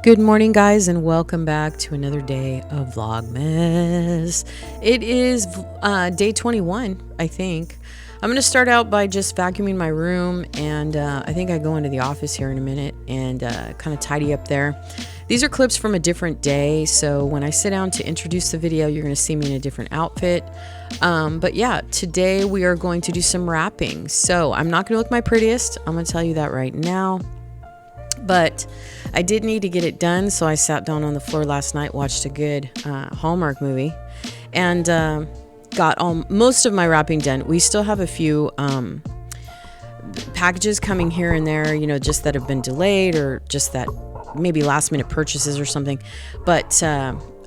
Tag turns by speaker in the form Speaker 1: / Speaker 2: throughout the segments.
Speaker 1: Good morning, guys, and welcome back to another day of Vlogmas. It is day 21, I think. I'm going to start out by just vacuuming my room, and I think I go into the office here in a minute and kind of tidy up there. These are clips from a different day, so when I sit down to introduce the video, you're going to see me in a different outfit. But yeah, today we are going to do some wrapping. So I'm not going to look my prettiest. I'm going to tell you that right now. But I did need to get it done, so I sat down on the floor last night, watched a good Hallmark movie, and got most of my wrapping done. We still have a few packages coming here and there, just that have been delayed or just that maybe last minute purchases or something. But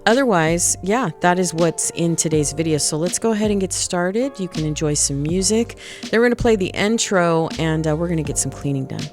Speaker 1: otherwise, yeah, that is what's in today's video. So let's go ahead and get started. You can enjoy some music. Then we're going to play the intro, and we're going to get some cleaning done.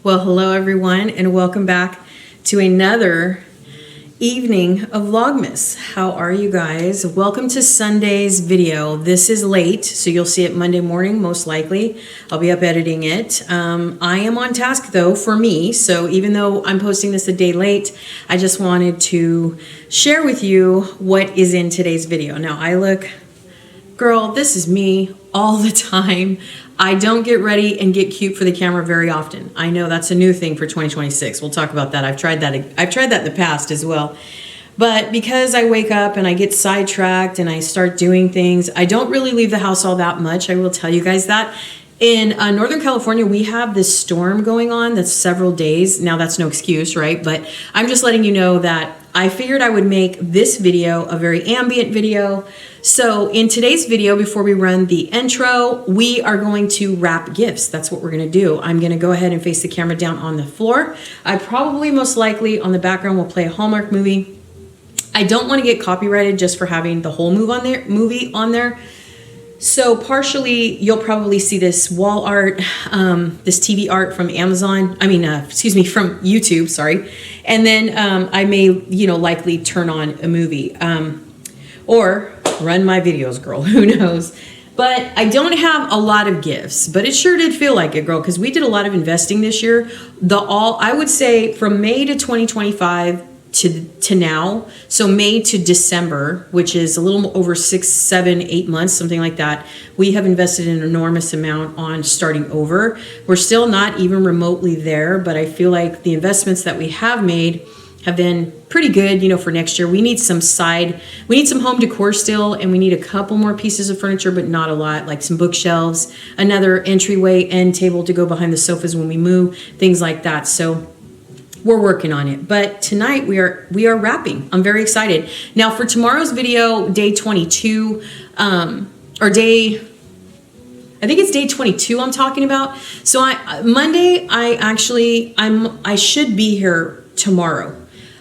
Speaker 1: Well, hello everyone, and welcome back to another Evening of Vlogmas. How are you guys? Welcome to Sunday's video. This is late, so you'll see it Monday morning, most likely. I'll be up editing it. I am on task though for me, so even though I'm posting this a day late, I just wanted to share with you what is in today's video. Now I look, girl, this is me all the time. I don't get ready and get cute for the camera very often. I know that's a new thing for 2026. We'll talk about that. I've tried that in the past as well. But because I wake up and I get sidetracked and I start doing things, I don't really leave the house all that much. I will tell you guys that. In Northern California, we have this storm going on that's several days. Now that's no excuse, right? But I'm just letting you know that I figured I would make this video a very ambient video. So in today's video, before we run the intro, we are going to wrap gifts. That's what we're going to do. I'm going to go ahead and face the camera down on the floor. I probably most likely on the background will play a Hallmark movie. I don't want to get copyrighted just for having the whole movie on there. So partially, you'll probably see this wall art, this TV art from Amazon. From YouTube, sorry. And then I may, likely turn on a movie or run my videos, girl. Who knows? But I don't have a lot of gifts, but it sure did feel like it, girl, because we did a lot of investing this year. I would say from May to 2025 to now, so May to December, which is a little over 6, 7, 8 months, something like that, we have invested an enormous amount on starting over. We're still not even remotely there, but I feel like the investments that we have made have been pretty good, for next year. We need some home decor still, and we need a couple more pieces of furniture, but not a lot, like some bookshelves, another entryway end table to go behind the sofas when we move, things like that. So we're working on it. But tonight we are wrapping. I'm very excited. Now for tomorrow's video, day 22, I think it's day 22 I'm talking about. So Monday, I should be here tomorrow.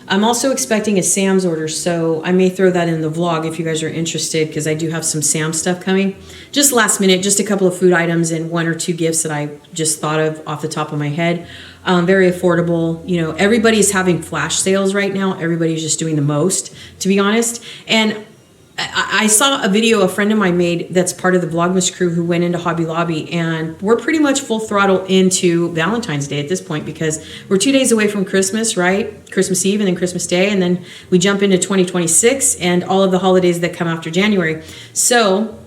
Speaker 1: I'm also expecting a Sam's order, so I may throw that in the vlog if you guys are interested, because I do have some Sam's stuff coming. Just last minute, just a couple of food items and 1 or 2 gifts that I just thought of off the top of my head. Very affordable. Everybody's having flash sales right now. Everybody's just doing the most, to be honest. And I saw a video a friend of mine made that's part of the Vlogmas crew who went into Hobby Lobby, and we're pretty much full throttle into Valentine's Day at this point because we're 2 days away from Christmas, right? Christmas Eve and then Christmas Day, and then we jump into 2026 and all of the holidays that come after January. So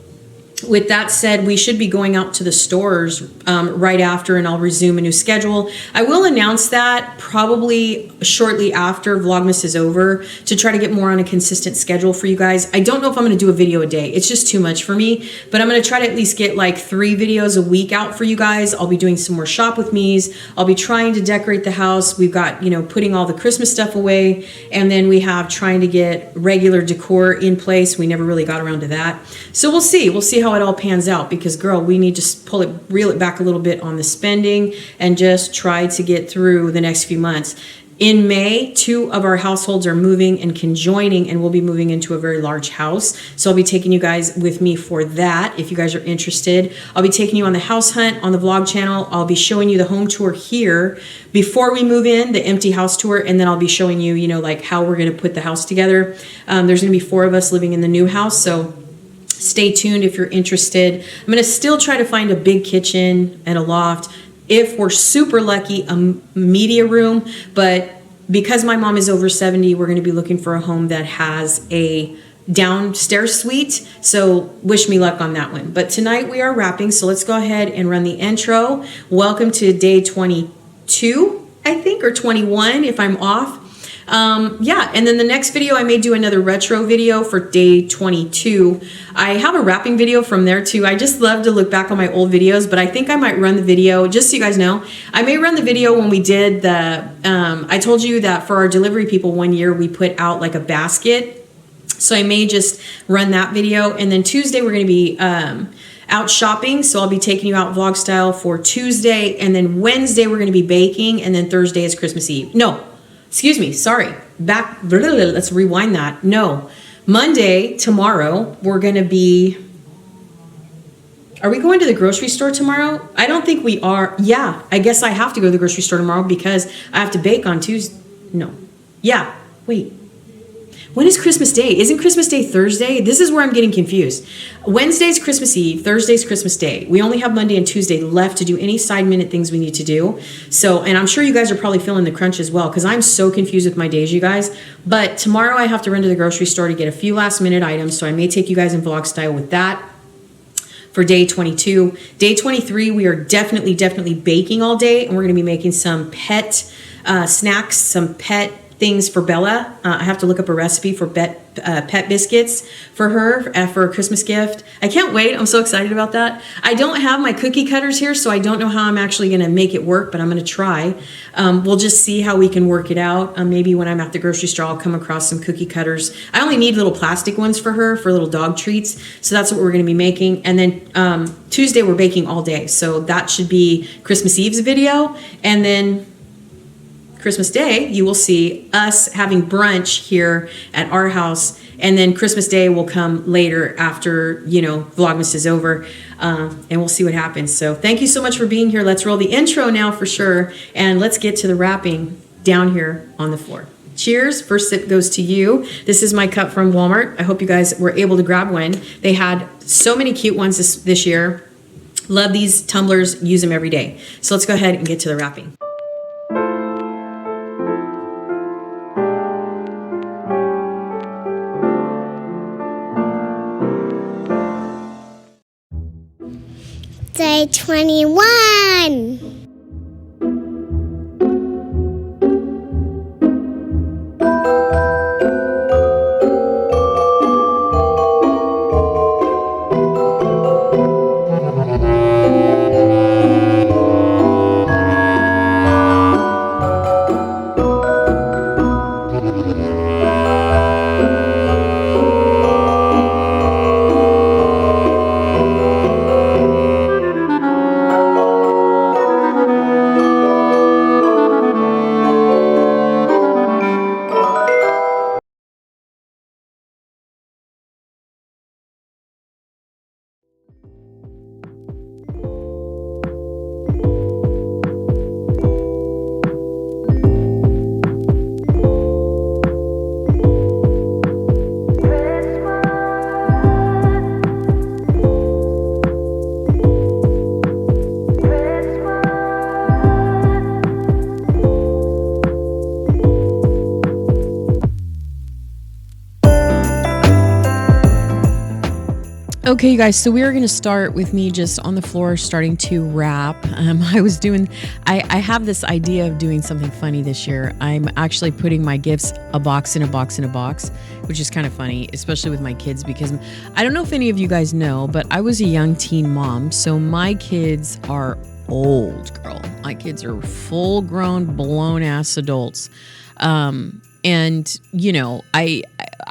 Speaker 1: with that said, we should be going out to the stores right after, and I'll resume a new schedule. I will announce that probably shortly after Vlogmas is over to try to get more on a consistent schedule for you guys. I don't know if I'm going to do a video a day. It's just too much for me, but I'm going to try to at least get like 3 videos a week out for you guys. I'll be doing some more shop with me's. I'll be trying to decorate the house. We've got, putting all the Christmas stuff away, and then we have trying to get regular decor in place. We never really got around to that. So we'll see. We'll see how it all pans out, because girl, we need to reel it back a little bit on the spending and just try to get through the next few months. In May, 2 of our households are moving and conjoining, and we'll be moving into a very large house. So I'll be taking you guys with me for that if you guys are interested. I'll be taking you on the house hunt on the vlog channel. I'll be showing you the home tour here before we move in, the empty house tour, and then I'll be showing you, like how we're going to put the house together. There's going to be 4 of us living in the new house, so stay tuned if you're interested. I'm going to still try to find a big kitchen and a loft. If we're super lucky, a media room. But because my mom is over 70, we're going to be looking for a home that has a downstairs suite. So wish me luck on that one. But tonight we are wrapping. So let's go ahead and run the intro. Welcome to day 22, I think, or 21 if I'm off. And then the next video, I may do another retro video for day 22. I have a wrapping video from there too. I just love to look back on my old videos, but I think I might run the video, just so you guys know, I may run the video when we did I told you that for our delivery people one year, we put out like a basket. So I may just run that video. And then Tuesday, we're going to be, out shopping, so I'll be taking you out vlog style for Tuesday, and then Wednesday we're going to be baking, and then Thursday is Christmas Eve. No, excuse me, sorry. Let's rewind that. No, Monday, tomorrow, we're going to be... Are we going to the grocery store tomorrow? I don't think we are. Yeah, I guess I have to go to the grocery store tomorrow because I have to bake on Tuesday. No. Yeah, wait. When is Christmas Day? Isn't Christmas Day Thursday? This is where I'm getting confused. Wednesday's Christmas Eve, Thursday's Christmas Day. We only have Monday and Tuesday left to do any side minute things we need to do. So, and I'm sure you guys are probably feeling the crunch as well, because I'm so confused with my days, you guys. But tomorrow I have to run to the grocery store to get a few last minute items, so I may take you guys in vlog style with that for day 22. Day 23, we are definitely baking all day, and we're going to be making some pet snacks, some pet things for Bella. I have to look up a recipe for pet biscuits for her for a Christmas gift. I can't wait. I'm so excited about that. I don't have my cookie cutters here, so I don't know how I'm actually going to make it work, but I'm going to try. We'll just see how we can work it out. Maybe when I'm at the grocery store, I'll come across some cookie cutters. I only need little plastic ones for her, for little dog treats. So that's what we're going to be making. And then Tuesday, we're baking all day. So that should be Christmas Eve's video. And then Christmas Day, you will see us having brunch here at our house, and then Christmas Day will come later after, Vlogmas is over, and we'll see what happens. So thank you so much for being here. Let's roll the intro now for sure, and let's get to the wrapping down here on the floor. Cheers. First sip goes to you. This is my cup from Walmart. I hope you guys were able to grab one. They had so many cute ones this year. Love these tumblers. Use them every day. So let's go ahead and get to the wrapping.
Speaker 2: Day 21.
Speaker 1: Okay, you guys, so we are going to start with me just on the floor starting to wrap. I have this idea of doing something funny this year. I'm actually putting my gifts a box in a box in a box, which is kind of funny, especially with my kids, because I don't know if any of you guys know, but I was a young teen mom, so my kids are old, girl. My kids are full-grown, blown-ass adults. And,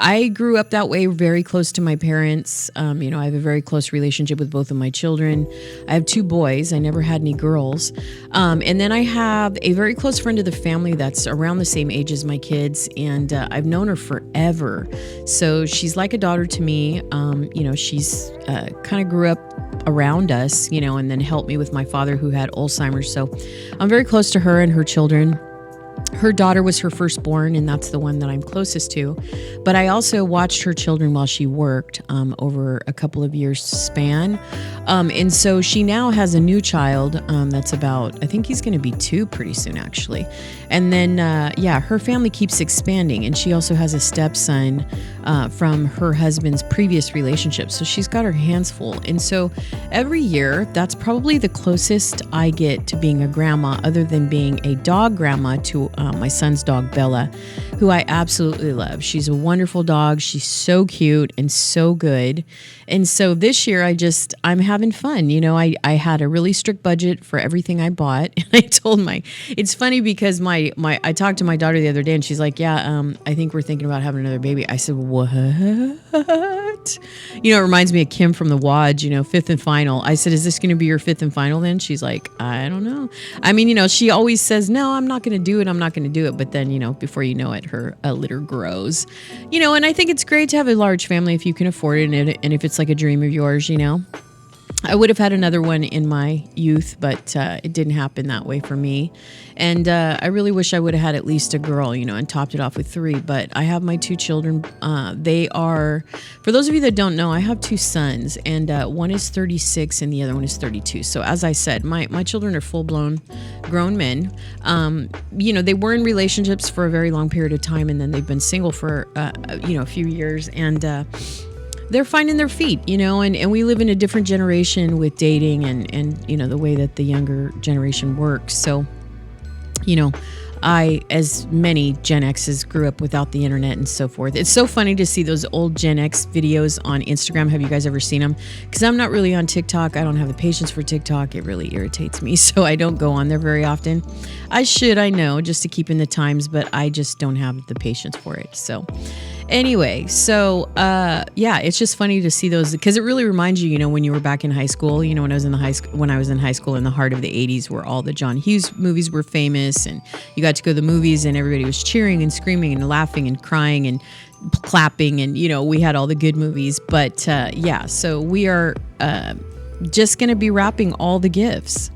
Speaker 1: I grew up that way, very close to my parents. I have a very close relationship with both of my children. I have 2 boys. I never had any girls. And then I have a very close friend of the family that's around the same age as my kids. And I've known her forever. So she's like a daughter to me. She's kind of grew up around us, and then helped me with my father who had Alzheimer's. So I'm very close to her and her children. Her daughter was her firstborn, and that's the one that I'm closest to. But I also watched her children while she worked over a couple of years span. And so she now has a new child that's about, I think he's going to be 2 pretty soon, actually. And then, her family keeps expanding. And she also has a stepson from her husband's previous relationship. So she's got her hands full. And so every year, that's probably the closest I get to being a grandma, other than being a dog grandma to my son's dog, Bella, who I absolutely love. She's a wonderful dog. She's so cute and so good. And so this year, I'm having fun. I had a really strict budget for everything I bought. And I told it's funny because I talked to my daughter the other day and she's like, I think we're thinking about having another baby. I said, what? It reminds me of Kim from the Wodge, 5th and final. I said, is this going to be your 5th and final then? She's like, I don't know. I mean, she always says, no, I'm not going to do it. I'm not going to do it. But then, before you know it, her litter grows, and I think it's great to have a large family if you can afford it. And if it's like a dream of yours, I would have had another one in my youth, but it didn't happen that way for me. And I really wish I would have had at least a girl, and topped it off with 3. But I have my 2 children. They are, for those of you that don't know, I have 2 sons, and one is 36 and the other one is 32. So as I said, my children are full-blown grown men. They were in relationships for a very long period of time, and then they've been single for, a few years. And they're finding their feet, and we live in a different generation with dating and the way that the younger generation works. So, I, as many Gen X's, grew up without the internet and so forth. It's so funny to see those old Gen X videos on Instagram. Have you guys ever seen them? Because I'm not really on TikTok. I don't have the patience for TikTok. It really irritates me, so I don't go on there very often. I should, I know, just to keep in the times, but I just don't have the patience for it. So anyway, it's just funny to see those, because it really reminds you, when you were back in high school, when I was in high school in the heart of the 80s, where all the John Hughes movies were famous, and you got to go to the movies and everybody was cheering and screaming and laughing and crying and clapping, and we had all the good movies. But so we are just going to be wrapping all the gifts.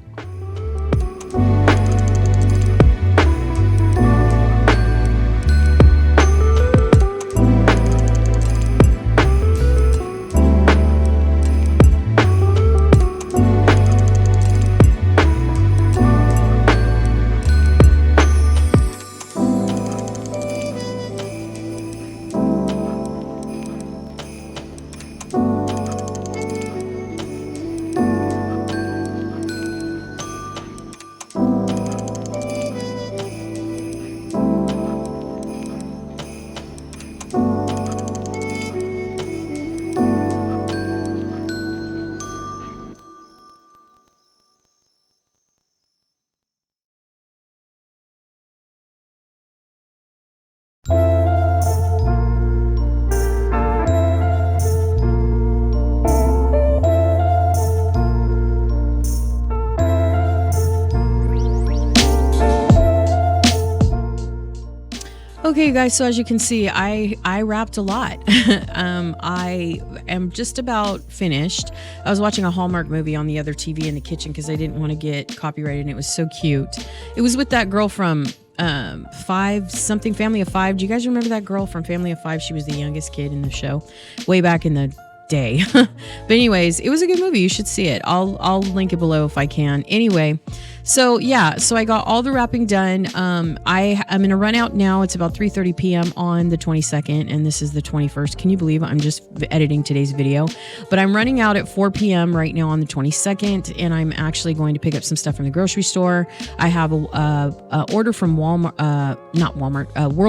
Speaker 1: Okay, guys, so as you can see, I wrapped a lot. I am just about finished. I was watching a Hallmark movie on the other TV in the kitchen because I didn't want to get copyrighted, and it was so cute. It was with that girl from Family of Five. Do you guys remember that girl from Family of Five? She was the youngest kid in the show way back in the day. But anyways, it was a good movie. You should see it. I'll link it below if I can. Anyway, so I got all the wrapping done. I'm going to run out now. It's about 3:30 p.m. on the 22nd, and this is the 21st. Can you believe I'm just editing today's video? But I'm running out at 4 p.m. right now on the 22nd, and I'm actually going to pick up some stuff from the grocery store. I have a order from World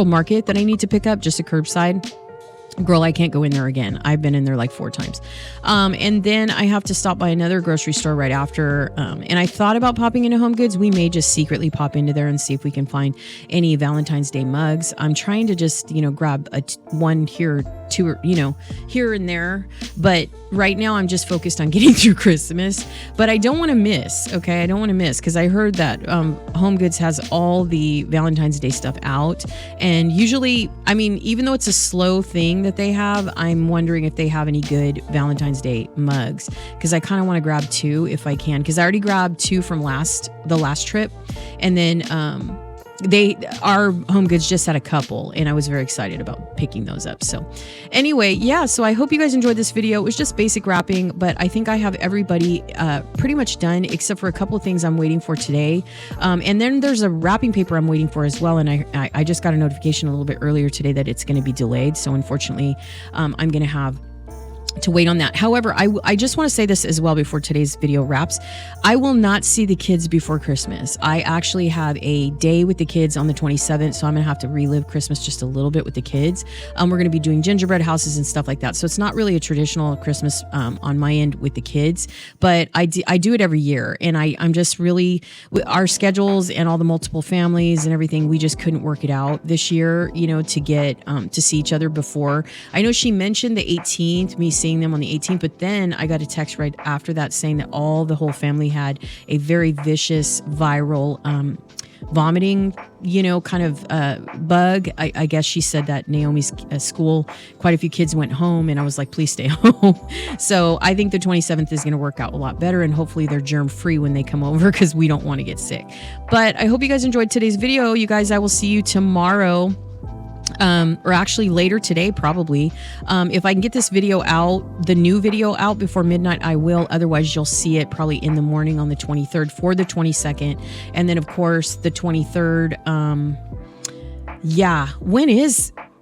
Speaker 1: Market that I need to pick up, just a curbside. Girl, I can't go in there again. I've been in there like 4 times. And then I have to stop by another grocery store right after. And I thought about popping into Home Goods. We may just secretly pop into there and see if we can find any Valentine's Day mugs. I'm trying to just, grab one here, 2, here and there. But right now I'm just focused on getting through Christmas. But I don't want to miss, okay? I don't want to miss, because I heard that Home Goods has all the Valentine's Day stuff out. And usually, even though it's a slow thing that they have, I'm wondering if they have any good Valentine's Day mugs, because I kind of want to grab 2 if I can, because I already grabbed 2 from the last trip, and then our Home Goods just had a couple, and I was very excited about picking those up. So anyway, so I hope you guys enjoyed this video. It was just basic wrapping, but I think I have everybody pretty much done, except for a couple of things I'm waiting for today. And then there's a wrapping paper I'm waiting for as well, and I just got a notification a little bit earlier today that it's going to be delayed. So unfortunately, I'm going to have to wait on that. However, I just want to say this as well before today's video wraps. I will not see the kids before Christmas. I actually have a day with the kids on the 27th, so I'm going to have to relive Christmas just a little bit with the kids. We're going to be doing gingerbread houses and stuff like that. So it's not really a traditional Christmas on my end with the kids, but I do it every year. And I'm just really, with our schedules and all the multiple families and everything, we just couldn't work it out this year, to get to see each other before. I know she mentioned the 18th, me seeing them on the 18th, but then I got a text right after that saying that the whole family had a very vicious viral vomiting, kind of bug. I guess she said that Naomi's school, quite a few kids went home, and I was like, please stay home. So I think the 27th is going to work out a lot better, and hopefully they're germ free when they come over, because we don't want to get sick. But I hope you guys enjoyed today's video. You guys, I will see you tomorrow. Or actually later today, probably. If I can get this video out, the new video out before midnight, I will. Otherwise, you'll see it probably in the morning on the 23rd for the 22nd. And then, of course, the 23rd.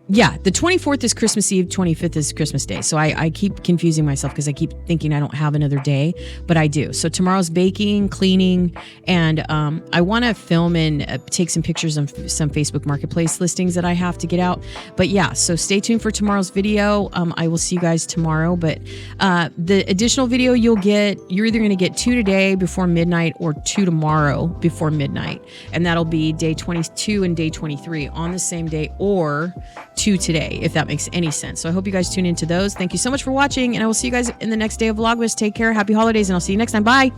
Speaker 1: The 24th is Christmas Eve, 25th is Christmas Day. So I keep confusing myself because I keep thinking I don't have another day, but I do. So tomorrow's baking, cleaning, and I want to film and take some pictures of some Facebook Marketplace listings that I have to get out. But yeah, so stay tuned for tomorrow's video. I will see you guys tomorrow. But the additional video you're either going to get 2 today before midnight or 2 tomorrow before midnight. And that'll be day 22 and day 23 on the same day, or 2 today, if that makes any sense. So I hope you guys tune into those. Thank you so much for watching, and I will see you guys in the next day of Vlogmas. Take care. Happy holidays, and I'll see you next time. Bye.